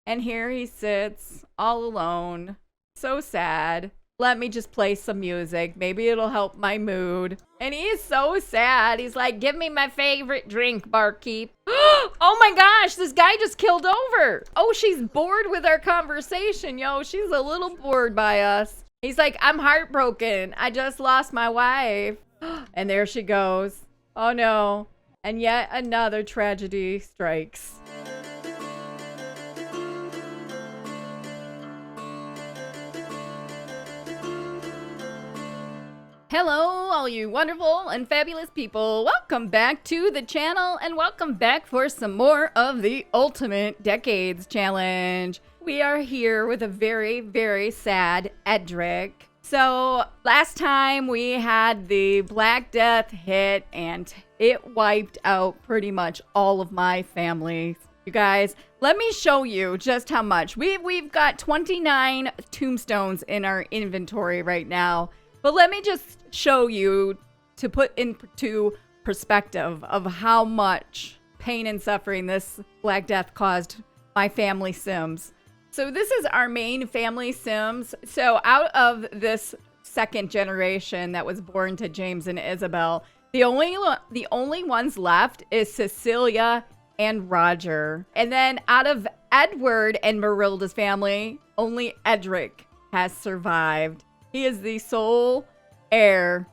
And here he sits all alone. So sad. Let me just play some music. Maybe it'll help my mood. And he's so sad. He's like, give me my favorite drink, barkeep. Oh my gosh, this guy just killed over. Oh, she's bored with our conversation, yo. She's a little bored by us. He's like, I'm heartbroken. I just lost my wife. And there she goes. Oh no. And yet another tragedy strikes. Hello, all you wonderful and fabulous people. Welcome back to the channel and welcome back for some more of the Ultimate Decades Challenge. We are here with a very, very sad Edrick. So last time we had the Black Death hit and it wiped out pretty much all of my family. You guys, let me show you just how much. We've got 29 tombstones in our inventory right now. But let me just show you to put into perspective of how much pain and suffering this Black Death caused my family Sims. So this is our main family Sims. So out of this second generation that was born to James and Isabel, the only ones left is Cecilia and Roger. And then out of Edward and Marilda's family, only Edrick has survived. He is the sole heir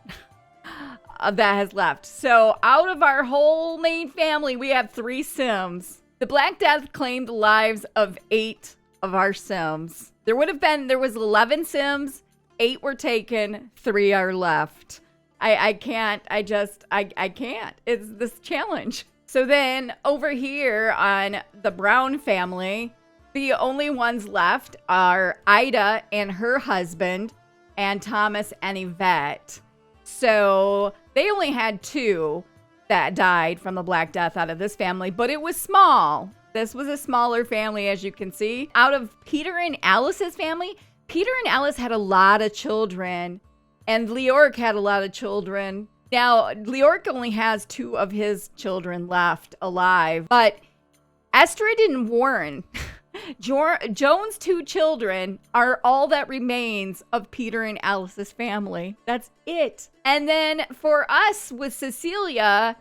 that has left. So out of our whole main family, we have 3 Sims. The Black Death claimed the lives of 8 of our Sims. There was 11 Sims, 8 were taken, 3 are left. I can't. It's this challenge. So then over here on the Brown family, the only ones left are Ida and her husband, and Thomas and Yvette. So they only had 2 that died from the Black Death out of this family, but it was small. This was a smaller family, as you can see. Out of Peter and Alice's family, Peter and Alice had a lot of children, and Leoric had a lot of children. Now, Leoric only has 2 of his children left alive, but Estrid and Warren, Joan's 2 children are all that remains of Peter and Alice's family. That's it. And then for us with Cecilia,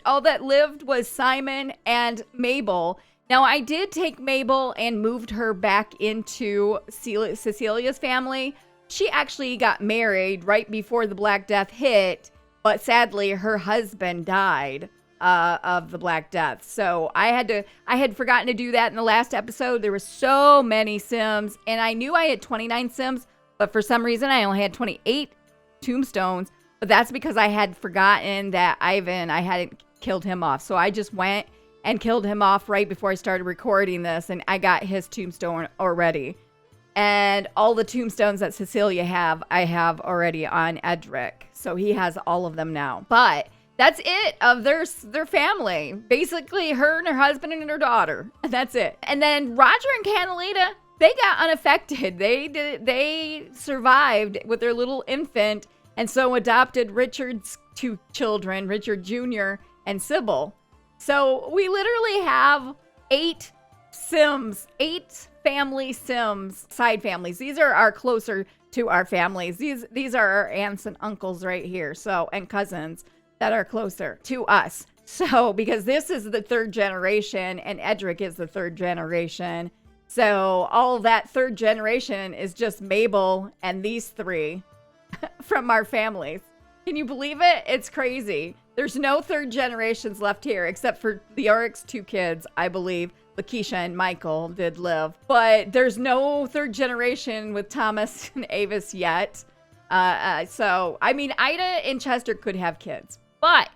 all that lived was Simon and Mabel. Now I did take Mabel and moved her back into Cecilia's family. She actually got married right before the Black Death hit, but sadly her husband died of the Black Death. So I had forgotten to do that in the last episode. There were so many Sims, and I knew I had 29 Sims, but for some reason I only had 28 tombstones. But that's because I had forgotten that Ivan, I hadn't killed him off. So I just went and killed him off right before I started recording this, and I got his tombstone already. And all the tombstones that Cecilia I have already on Edrick. So he has all of them now. But that's it of their family. Basically, her and her husband and her daughter. That's it. And then Roger and Catalina, they got unaffected. They survived with their little infant, and so adopted Richard's 2 children, Richard Jr. and Sybil. So we literally have 8 Sims, 8 family Sims, side families. These are our closer to our families. These are our aunts and uncles right here. So, and cousins that are closer to us. So, because this is the 3rd generation and Edrick is the 3rd generation. So, all that 3rd generation is just Mabel and these 3 from our families. Can you believe it? It's crazy. There's no 3rd generations left here except for Leoric's 2 kids, I believe. Lakeisha and Michael did live. But there's no 3rd generation with Thomas and Avis yet. So, I mean, Ida and Chester could have kids. But,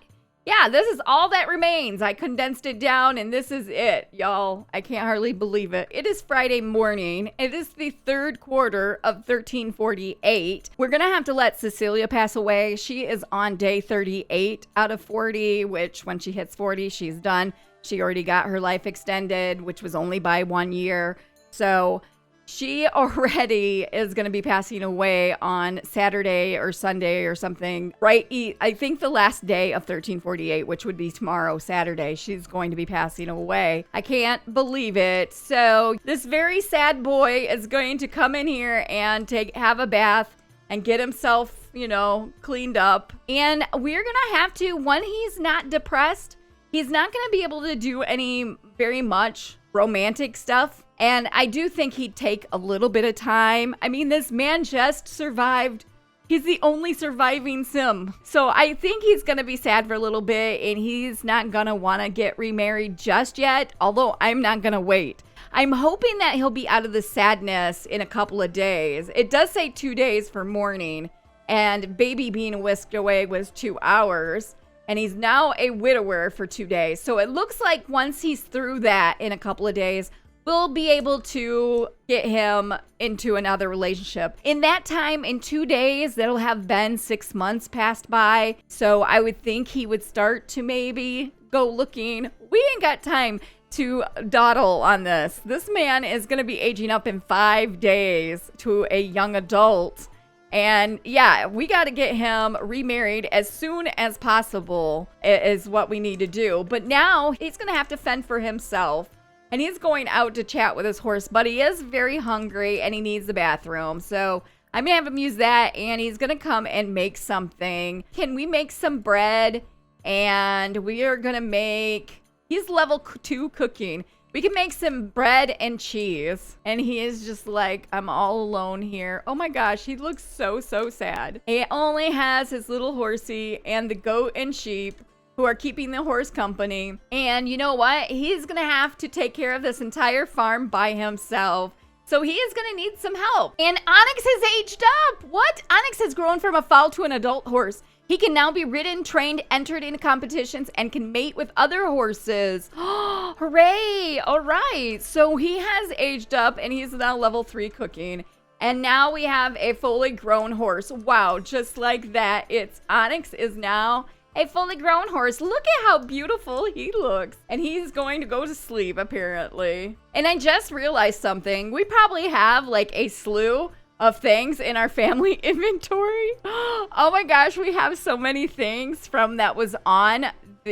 yeah, this is all that remains. I condensed it down, and this is it, y'all. I can't hardly believe it. It is Friday morning. It is the 3rd quarter of 1348. We're going to have to let Cecilia pass away. She is on day 38 out of 40, which when she hits 40, she's done. She already got her life extended, which was only by 1 year. So She already is going to be passing away on Saturday or Sunday or something, right? I think the last day of 1348, which would be tomorrow, Saturday, she's going to be passing away. I can't believe it. So this very sad boy is going to come in here and have a bath and get himself, you know, cleaned up. And we're going to have to, when he's not depressed, he's not going to be able to do any very much romantic stuff. And I do think he'd take a little bit of time. I mean, this man just survived. He's the only surviving sim. So I think he's going to be sad for a little bit, and he's not going to want to get remarried just yet, although I'm not going to wait. I'm hoping that he'll be out of the sadness in a couple of days. It does say 2 days for mourning, and baby being whisked away was 2 hours. And he's now a widower for 2 days. So it looks like once he's through that in a couple of days, we'll be able to get him into another relationship. In that time, in 2 days, that'll have been 6 months passed by. So I would think he would start to maybe go looking. We ain't got time to dawdle on this. This man is going to be aging up in 5 days to a young adult. And yeah, we got to get him remarried as soon as possible is what we need to do. But now he's going to have to fend for himself. And he's going out to chat with his horse, but he is very hungry and he needs the bathroom. So I'm going to have him use that, and he's going to come and make something. Can we make some bread? And we are going to make, he's level 2 cooking. We can make some bread and cheese. And he is just like, I'm all alone here. Oh my gosh, he looks so, so sad. He only has his little horsey and the goat and sheep who are keeping the horse company. And you know what? He's going to have to take care of this entire farm by himself. So he is going to need some help. And Onyx has aged up. What? Onyx has grown from a foal to an adult horse. He can now be ridden, trained, entered into competitions, and can mate with other horses. Hooray! All right. So he has aged up, and he's now level 3 cooking. And now we have a fully grown horse. Wow, just like that. Onyx is now a fully grown horse. Look at how beautiful he looks. And he's going to go to sleep, apparently. And I just realized something. We probably have like a slew of things in our family inventory. Oh my gosh, we have so many things from that was on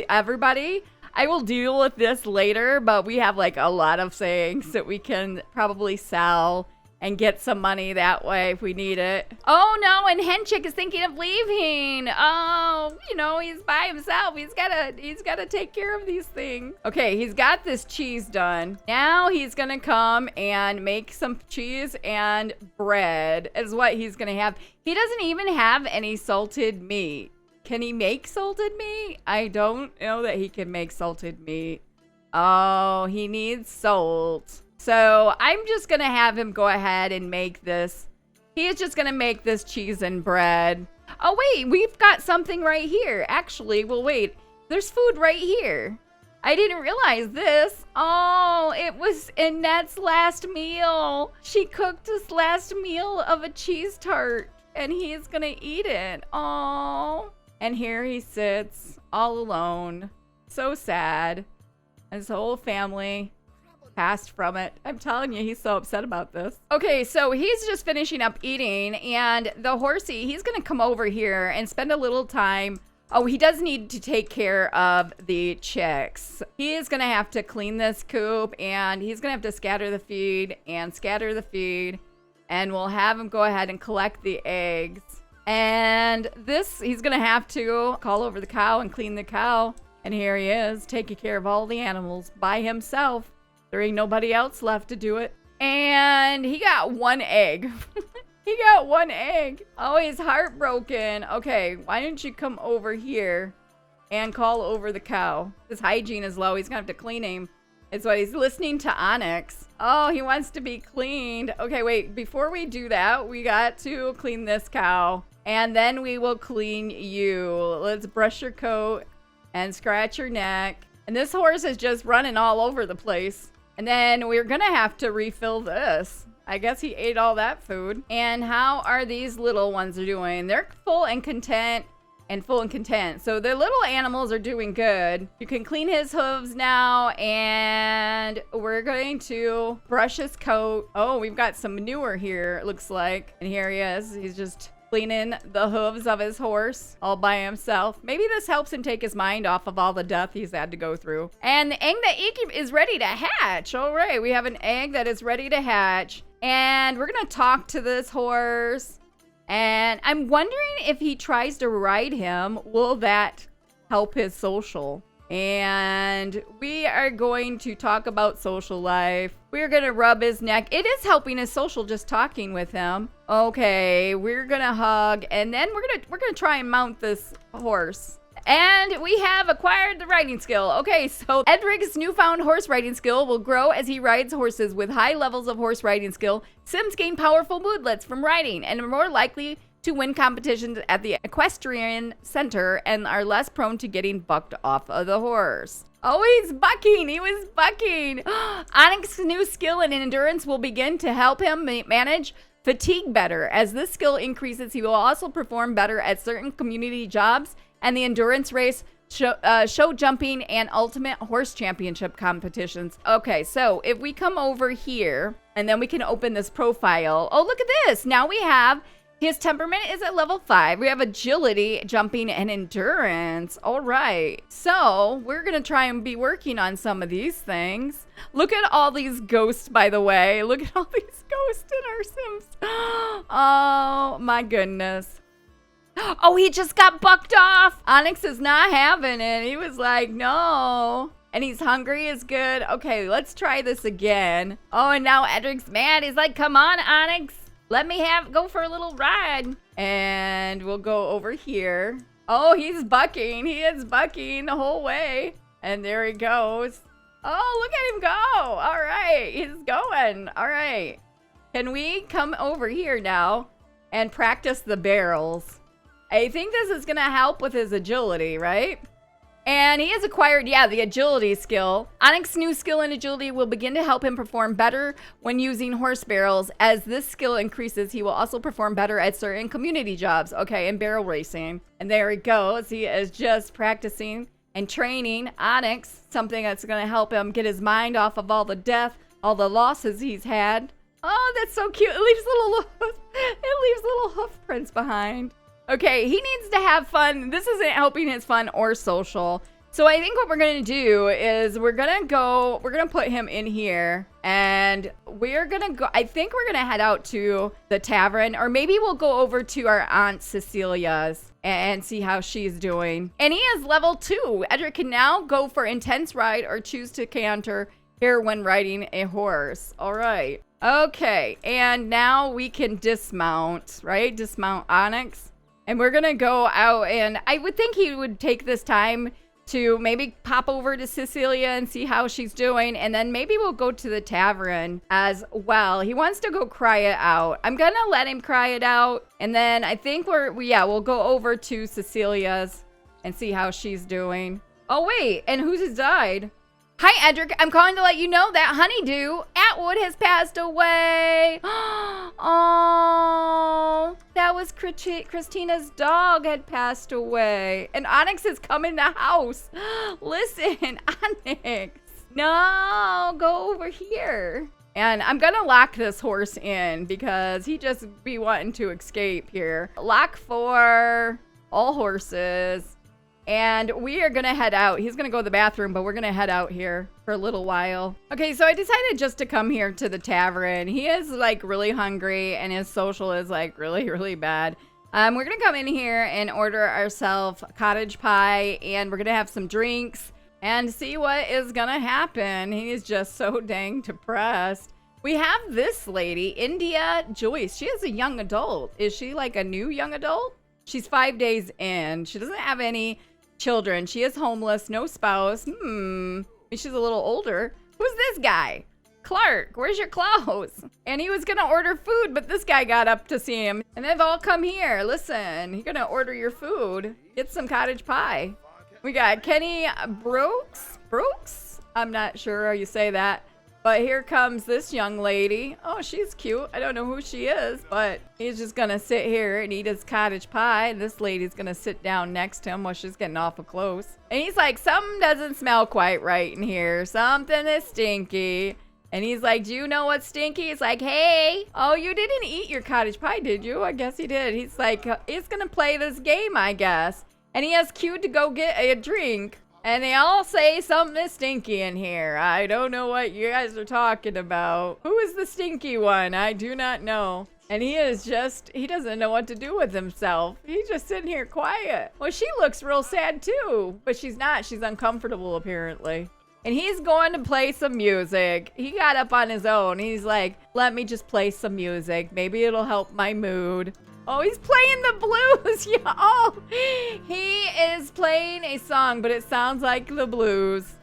everybody. I will deal with this later, but we have like a lot of things that we can probably sell and get some money that way if we need it. Oh no, and Henchick is thinking of leaving. Oh, you know, he's by himself. He's gotta take care of these things. Okay, he's got this cheese done. Now he's gonna come and make some cheese and bread is what he's gonna have. He doesn't even have any salted meat. Can he make salted meat? I don't know that he can make salted meat. Oh, he needs salt. So I'm just going to have him go ahead and make this. He is just going to make this cheese and bread. Oh, wait, we've got something right here. Actually, well, wait, there's food right here. I didn't realize this. Oh, it was Annette's last meal. She cooked his last meal of a cheese tart, and he's going to eat it. Oh, and here he sits all alone. So sad. His whole family passed from it. I'm telling you, he's so upset about this. Okay, so he's just finishing up eating, and the horsey, he's gonna come over here and spend a little time. Oh, he does need to take care of the chicks. He is gonna have to clean this coop, and he's gonna have to scatter the feed, and we'll have him go ahead and collect the eggs. And this, he's gonna have to call over the cow and clean the cow. And here he is, taking care of all the animals by himself. There ain't nobody else left to do it. And he got 1 egg. He got 1 egg. Oh, he's heartbroken. Okay, why don't you come over here and call over the cow? His hygiene is low. He's gonna have to clean him. It's what he's listening to Onyx. Oh, he wants to be cleaned. Okay, wait, before we do that, we got to clean this cow. And then we will clean you. Let's brush your coat and scratch your neck. And this horse is just running all over the place. And then we're gonna have to refill this. I guess he ate all that food. And how are these little ones doing? They're full and content. and full and content. So the little animals are doing good. You can clean his hooves now, and we're going to brush his coat. Oh, we've got some manure here, it looks like. And here he is. He's just cleaning the hooves of his horse all by himself. Maybe this helps him take his mind off of all the death he's had to go through. And the egg that is ready to hatch. All right, we have an egg that is ready to hatch. And we're going to talk to this horse. And I'm wondering if he tries to ride him, will that help his social? And we are going to talk about social life. We're going to rub his neck. It is helping his social just talking with him. Okay, we're going to hug, and then we're going to try and mount this horse. And we have acquired the riding skill. Okay, so Edrick's newfound horse riding skill will grow as he rides horses with high levels of horse riding skill. Sims gain powerful moodlets from riding and are more likely to win competitions at the equestrian center and are less prone to getting bucked off of the horse. Oh, he's bucking. He was bucking. Onyx's new skill in endurance will begin to help him manage fatigue better. As this skill increases, he will also perform better at certain community jobs and the endurance race, show jumping, and ultimate horse championship competitions. Okay, so if we come over here, and then we can open this profile. Oh, look at this. Now we have his temperament is at level 5. We have agility, jumping, and endurance. All right. So we're going to try and be working on some of these things. Look at all these ghosts, by the way. Look at all these ghosts in our Sims. Oh, my goodness. Oh, he just got bucked off. Onyx is not having it. He was like, no. And he's hungry is good. Okay, let's try this again. Oh, and now Edrick's mad. He's like, come on, Onyx. Let me go for a little ride. And we'll go over here. Oh, he's bucking. He is bucking the whole way. And there he goes. Oh, look at him go. All right. He's going. All right. Can we come over here now and practice the barrels? I think this is going to help with his agility, right? And he has acquired, the agility skill. Onyx's new skill in agility will begin to help him perform better when using horse barrels. As this skill increases, he will also perform better at certain community jobs. Okay, and barrel racing. And there he goes. He is just practicing and training Onyx, something that's going to help him get his mind off of all the death, all the losses he's had. Oh, that's so cute. It leaves little hoof prints behind. Okay, he needs to have fun. This isn't helping his fun or social. So I think what we're going to do is we're going to put him in here, and we're going to go, I think we're going to head out to the tavern, or maybe we'll go over to our Aunt Cecilia's and see how she's doing. And he is level 2. Edrick can now go for intense ride or choose to canter here when riding a horse. All right. Okay, and now we can dismount, right? Dismount Onyx. And we're going to go out, and I would think he would take this time to maybe pop over to Cecilia and see how she's doing. And then maybe we'll go to the tavern as well. He wants to go cry it out. I'm going to let him cry it out. And then I think we'll go over to Cecilia's and see how she's doing. Oh, wait. And who's died? Hi, Edrick. I'm calling to let you know that Honeydew Atwood has passed away. Oh, that was Christina's dog had passed away. And Onyx has come in the house. Listen, Onyx. No, go over here. And I'm going to lock this horse in because he just be wanting to escape here. Lock for all horses. And we are going to head out. He's going to go to the bathroom, but we're going to head out here for a little while. Okay, so I decided just to come here to the tavern. He is like really hungry and his social is like really, really bad. We're going to come in here and order ourselves cottage pie, and we're going to have some drinks and see what is going to happen. He is just so dang depressed. We have this lady, India Joyce. She is a young adult. Is she like a new young adult? She's 5 days in. She doesn't have any children. She is homeless, no spouse. Maybe she's a little older. Who's this guy? Clark, where's your clothes? And he was gonna order food, but this guy got up to see him. And they've all come here. Listen, you're gonna order your food. Get some cottage pie. We got Kenny Brooks? I'm not sure how you say that. But here comes this young lady. Oh, she's cute. I don't know who she is, but he's just gonna sit here and eat his cottage pie. And this lady's gonna sit down next to him while she's getting awful close. And he's like, something doesn't smell quite right in here. Something is stinky. And he's like, do you know what's stinky? He's like, hey, oh, you didn't eat your cottage pie, did you? I guess he did. He's like, he's gonna play this game, I guess. And he has Q to go get a drink. And they all say something is stinky in here. I don't know what you guys are talking about. Who is the stinky one? I do not know. And he doesn't know what to do with himself. He's just sitting here quiet. Well, she looks real sad too, but she's not. She's uncomfortable apparently. And he's going to play some music. He got up on his own. He's like, let me just play some music. Maybe it'll help my mood. Oh, he's playing the blues. Yeah. Oh, he is playing a song, but it sounds like the blues.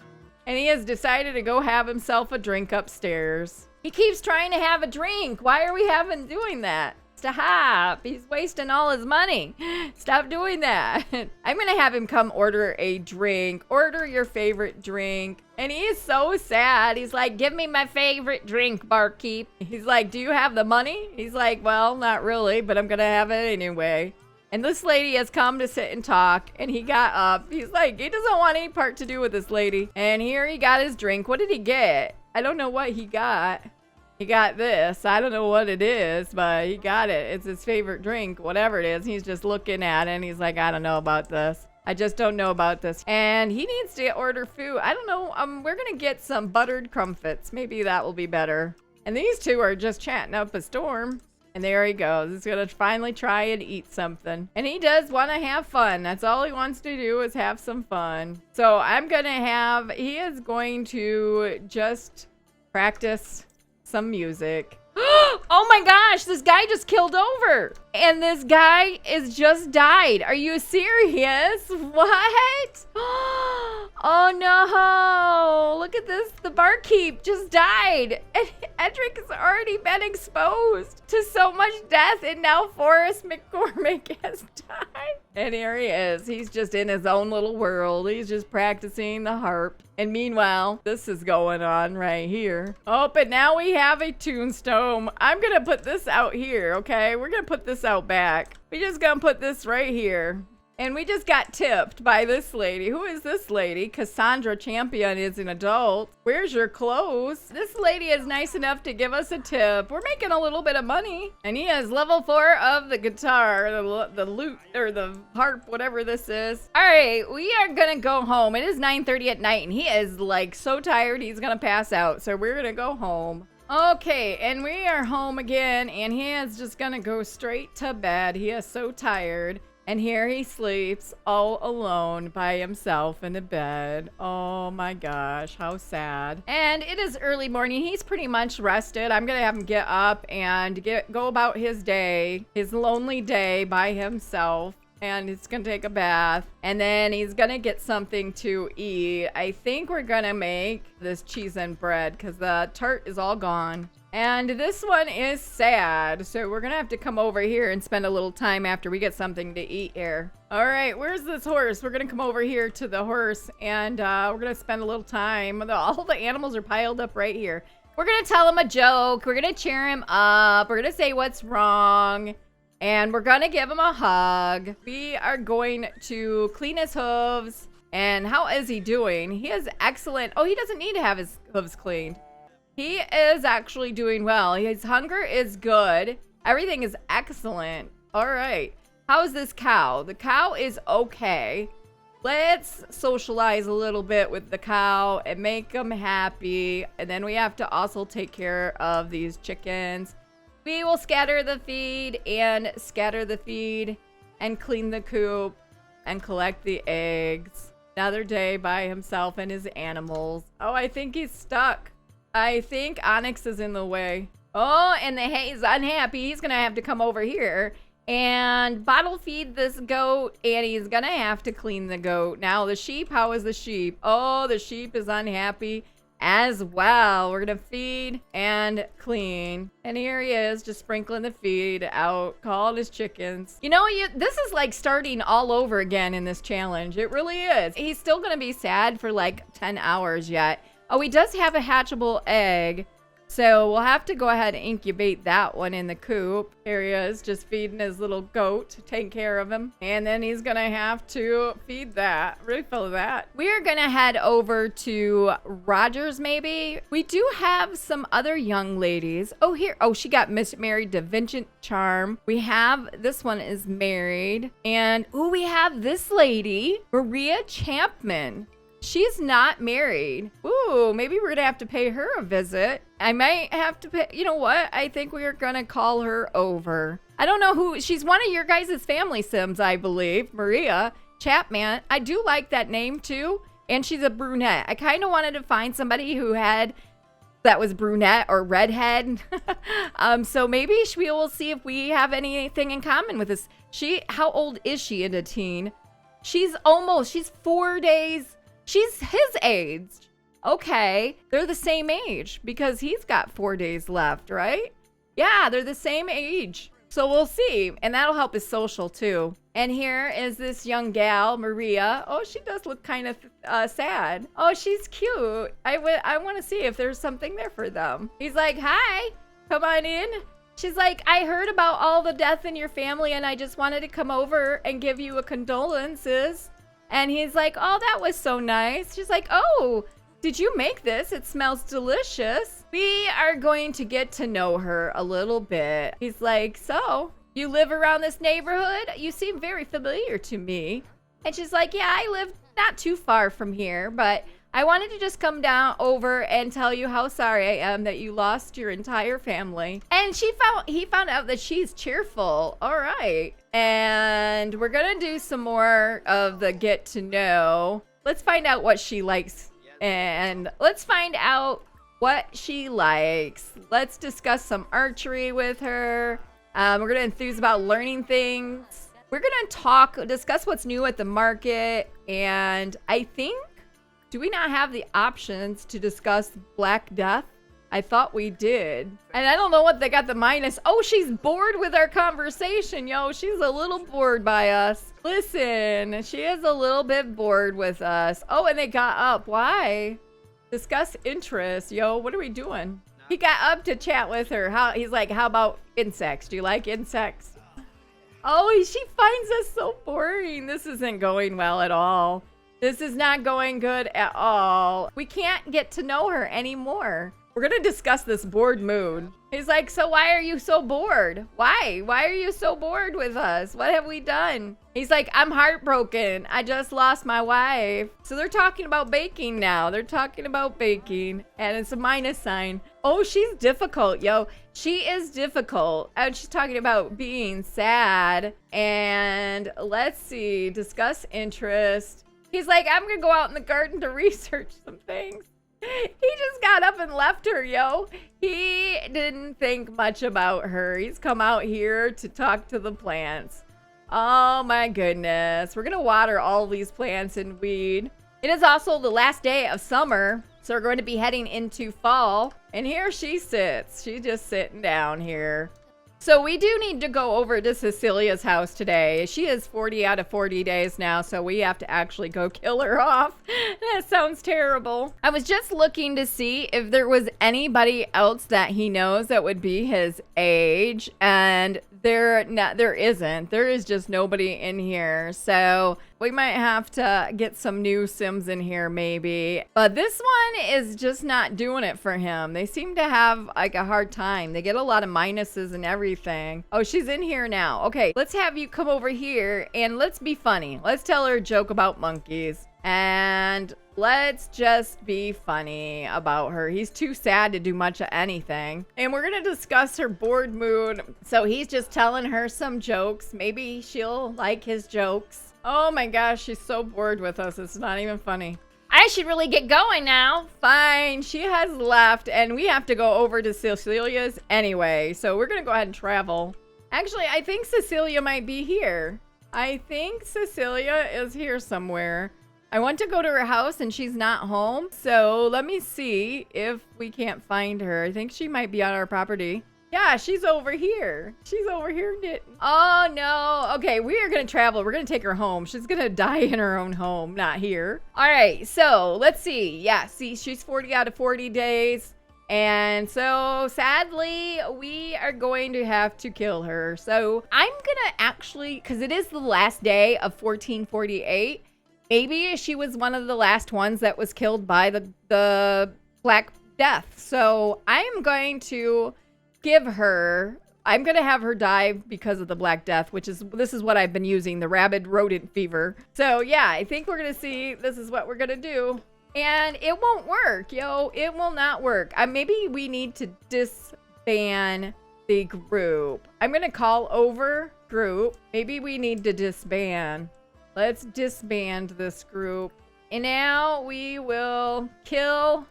And he has decided to go have himself a drink upstairs. He keeps trying to have a drink. Why are we doing that? Stop. He's wasting all his money. Stop doing that. I'm going to have him come order a drink. Order your favorite drink. And he is so sad. He's like, give me my favorite drink, barkeep. He's like, do you have the money? He's like, well, not really, but I'm going to have it anyway. And this lady has come to sit and talk. And he got up. He's like, he doesn't want any part to do with this lady. And here he got his drink. What did he get? I don't know what he got. He got this. I don't know what it is, but he got it. It's his favorite drink, whatever it is. He's just looking at it and he's like, I don't know about this. I just don't know about this. And he needs to order food. I don't know. We're going to get some buttered crumpets. Maybe that will be better. And these two are just chatting up a storm. And there he goes. He's going to finally try and eat something. And he does want to have fun. That's all he wants to do is have some fun. So he is going to just practice some music. Oh my gosh, this guy just killed over. And this guy is just died. Are you serious? What? Oh no. Look at this. The barkeep just died. And Edrick has already been exposed to so much death. And now Forrest McCormick has died. And here he is. He's just in his own little world. He's just practicing the harp. And meanwhile, this is going on right here. Oh, but now we have a tombstone. I'm going to put this out here, okay? We're going to put this out back. We're just going to put this right here. And we just got tipped by this lady. Who is this lady? Cassandra Champion is an adult. Where's your clothes? This lady is nice enough to give us a tip. We're making a little bit of money. And he has level 4 of the guitar, the lute, or the harp, whatever this is. All right, we are gonna go home. It is 9:30 at night and he is like so tired he's gonna pass out. So we're gonna go home. Okay, and we are home again and he is just gonna go straight to bed. He is so tired. And here he sleeps all alone by himself in the bed. Oh my gosh, how sad. And it is early morning. He's pretty much rested. I'm gonna have him get up and go about his day, his lonely day by himself. And he's gonna take a bath. And then he's gonna get something to eat. I think we're gonna make this cheese and bread because the tart is all gone. And this one is sad. So we're gonna have to come over here and spend a little time after we get something to eat here. All right, where's this horse? We're gonna come over here to the horse and we're gonna spend a little time. All the animals are piled up right here. We're gonna tell him a joke. We're gonna cheer him up. We're gonna say what's wrong. And we're gonna give him a hug. We are going to clean his hooves. And how is he doing? He is excellent. Oh, he doesn't need to have his hooves cleaned. He is actually doing well. His hunger is good. Everything is excellent. All right. How's this cow? The cow is okay. Let's socialize a little bit with the cow and make him happy. And then we have to also take care of these chickens. We will scatter the feed and clean the coop and collect the eggs. Another day by himself and his animals. Oh, I think he's stuck. I think Onyx is in the way. Oh, and he's unhappy. He's going to have to come over here and bottle feed this goat. And he's going to have to clean the goat. Now, the sheep, how is the sheep? Oh, the sheep is unhappy as well. We're going to feed and clean. And here he is just sprinkling the feed out, calling his chickens. You know, this is like starting all over again in this challenge. It really is. He's still going to be sad for like 10 hours yet. Oh, he does have a hatchable egg. So we'll have to go ahead and incubate that one in the coop. Here he is, just feeding his little goat, taking care of him. And then he's gonna have to feed that, refill that. We are gonna head over to Rogers, maybe. We do have some other young ladies. Oh, here, oh, she got married to Vincent Charm. We have, this one is married. And, oh, we have this lady, Maria Champman. She's not married. Ooh, maybe we're gonna have to pay her a visit. I might have to pay, you know what? I think we are gonna call her over. I don't know who, she's one of your guys' family sims, I believe. Maria Chapman. I do like that name too. And she's a brunette. I kind of wanted to find somebody who had, that was brunette or redhead. So maybe we will see if we have anything in common with this. How old is she in a teen? She's 4 days. She's his age. Okay. They're the same age because he's got 4 days left, right? Yeah, they're the same age. So we'll see. And that'll help his social too. And here is this young gal, Maria. Oh, she does look kind of sad. Oh, she's cute. I want to see if there's something there for them. He's like, hi, come on in. She's like, I heard about all the death in your family and I just wanted to come over and give you a condolences. And he's like, oh, that was so nice. She's like, oh, did you make this? It smells delicious. We are going to get to know her a little bit. He's like, so you live around this neighborhood? You seem very familiar to me. And she's like, yeah, I live not too far from here, but I wanted to just come down over and tell you how sorry I am that you lost your entire family. And he found out that she's cheerful. All right. And we're going to do some more of the get to know. Let's find out what she likes. And let's find out what she likes. Let's discuss some archery with her. We're going to enthuse about learning things. We're going to discuss what's new at the market. And I think, do we not have the options to discuss Black Death? I thought we did. And I don't know what they got the minus. Oh, she's bored with our conversation, yo. She's a little bored by us. Listen, she is a little bit bored with us. Oh, and they got up. Why? Discuss interest, yo. What are we doing? He got up to chat with her. He's like, how about insects? Do you like insects? Oh, she finds us so boring. This isn't going well at all. This is not going good at all. We can't get to know her anymore. We're going to discuss this bored mood. He's like, so why are you so bored? Why? Why are you so bored with us? What have we done? He's like, I'm heartbroken. I just lost my wife. So they're talking about baking now. They're talking about baking. And it's a minus sign. Oh, she's difficult, yo. She is difficult. And she's talking about being sad. And let's see. Discuss interest. He's like, I'm going to go out in the garden to research some things. He just got up and left her, yo. He didn't think much about her. He's come out here to talk to the plants. Oh my goodness. We're going to water all these plants and weed. It is also the last day of summer, so we're going to be heading into fall. And here she sits. She's just sitting down here. So we do need to go over to Cecilia's house today. She is 40 out of 40 days now, so we have to actually go kill her off. That sounds terrible. I was just looking to see if there was anybody else that he knows that would be his age, and there isn't. There is just nobody in here. So we might have to get some new Sims in here maybe. But this one is just not doing it for him. They seem to have like a hard time. They get a lot of minuses and everything. Oh, she's in here now. Okay, let's have you come over here and let's be funny. Let's tell her a joke about monkeys. And let's just be funny about her. He's too sad to do much of anything. And we're going to discuss her bored mood. So he's just telling her some jokes. Maybe she'll like his jokes. Oh my gosh, she's so bored with us. It's not even funny. I should really get going now. Fine, she has left and we have to go over to Cecilia's anyway. So we're going to go ahead and travel. Actually, I think Cecilia might be here. I think Cecilia is here somewhere. I want to go to her house and she's not home. So let me see if we can't find her. I think she might be on our property. Yeah, she's over here. She's over here knitting. Oh, no. Okay, we are going to travel. We're going to take her home. She's going to die in her own home, not here. All right, so let's see. Yeah, see, she's 40 out of 40 days. And so, sadly, we are going to have to kill her. So, I'm going to actually, because it is the last day of 1448, maybe she was one of the last ones that was killed by the Black Death. So, I'm going to I'm going to have her die because of the Black Death, this is what I've been using, the rabid rodent fever. So, yeah, I think we're going to see, this is what we're going to do. And it won't work, yo. It will not work. Maybe we need to disband the group. I'm going to call over group. Maybe we need to disband. Let's disband this group. And now we will kill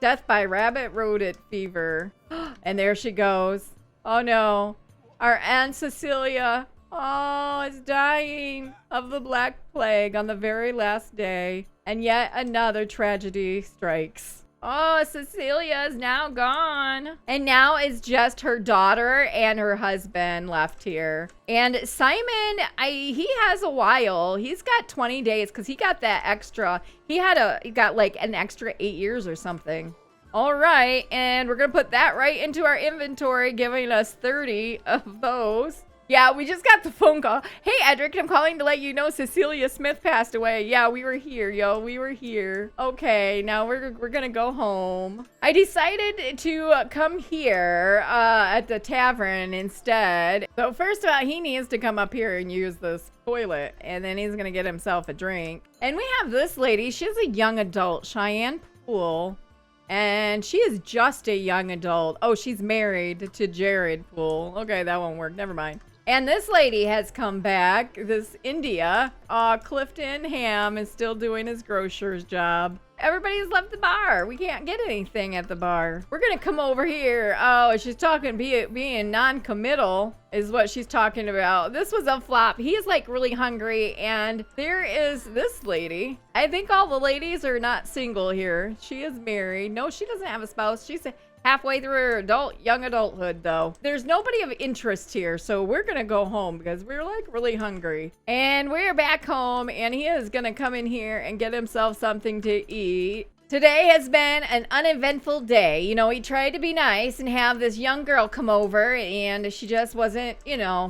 death by rabbit rodent fever. And there she goes. Oh, no. Our Aunt Cecilia. Oh, is dying of the Black Plague on the very last day. And yet another tragedy strikes. Oh, Cecilia is now gone. And now it's just her daughter and her husband left here. And Simon, he has a while. He's got 20 days because he got that extra. He got like an extra 8 years or something. All right, and we're going to put that right into our inventory, giving us 30 of those. Yeah, we just got the phone call. Hey, Edrick, I'm calling to let you know Cecilia Smith passed away. Yeah, we were here, yo. We were here. Okay, now we're gonna go home. I decided to come here at the tavern instead. So first of all, he needs to come up here and use this toilet, and then he's gonna get himself a drink. And we have this lady. She's a young adult, Cheyenne Poole. And she is just a young adult. Oh, she's married to Jared Poole. Okay, that won't work. Never mind. And this lady has come back, this India. Clifton Ham is still doing his grocer's job. Everybody's left the bar. We can't get anything at the bar. We're going to come over here. Oh, she's talking being non-committal is what she's talking about. This was a flop. He's like really hungry. And there is this lady. I think all the ladies are not single here. She is married. No, she doesn't have a spouse. She's halfway through her young adulthood, though. There's nobody of interest here, so we're gonna go home because we're like really hungry. And we're back home, and he is gonna come in here and get himself something to eat. Today has been an uneventful day. You know, he tried to be nice and have this young girl come over, and she just wasn't,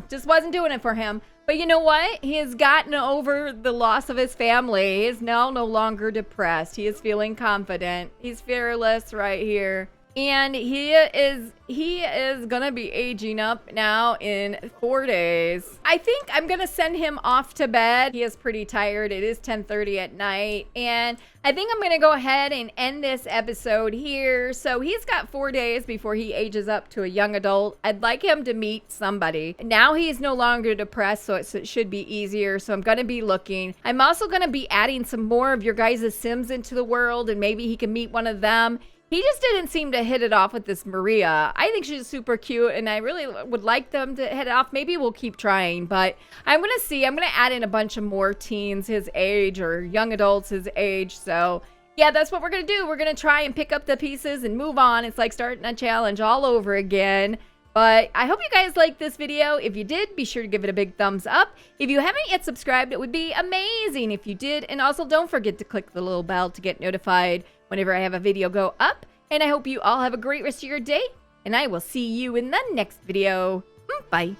just wasn't doing it for him. But you know what? He has gotten over the loss of his family. He is now no longer depressed. He is feeling confident. He's fearless right here. And he is gonna be aging up now in 4 days. I think I'm gonna send him off to bed. He is pretty tired. It is 10:30 at night. And I think I'm gonna go ahead and end this episode here. So he's got 4 days before he ages up to a young adult. I'd like him to meet somebody. Now he's no longer depressed, so it should be easier. So I'm gonna be looking. I'm also gonna be adding some more of your guys' Sims into the world, and maybe he can meet one of them. He just didn't seem to hit it off with this Maria. I think she's super cute, and I really would like them to hit it off. Maybe we'll keep trying, but I'm going to see. I'm going to add in a bunch of more teens his age or young adults his age. So, yeah, that's what we're going to do. We're going to try and pick up the pieces and move on. It's like starting a challenge all over again. But I hope you guys liked this video. If you did, be sure to give it a big thumbs up. If you haven't yet subscribed, it would be amazing if you did. And also, don't forget to click the little bell to get notified whenever I have a video go up. And I hope you all have a great rest of your day. And I will see you in the next video. Bye.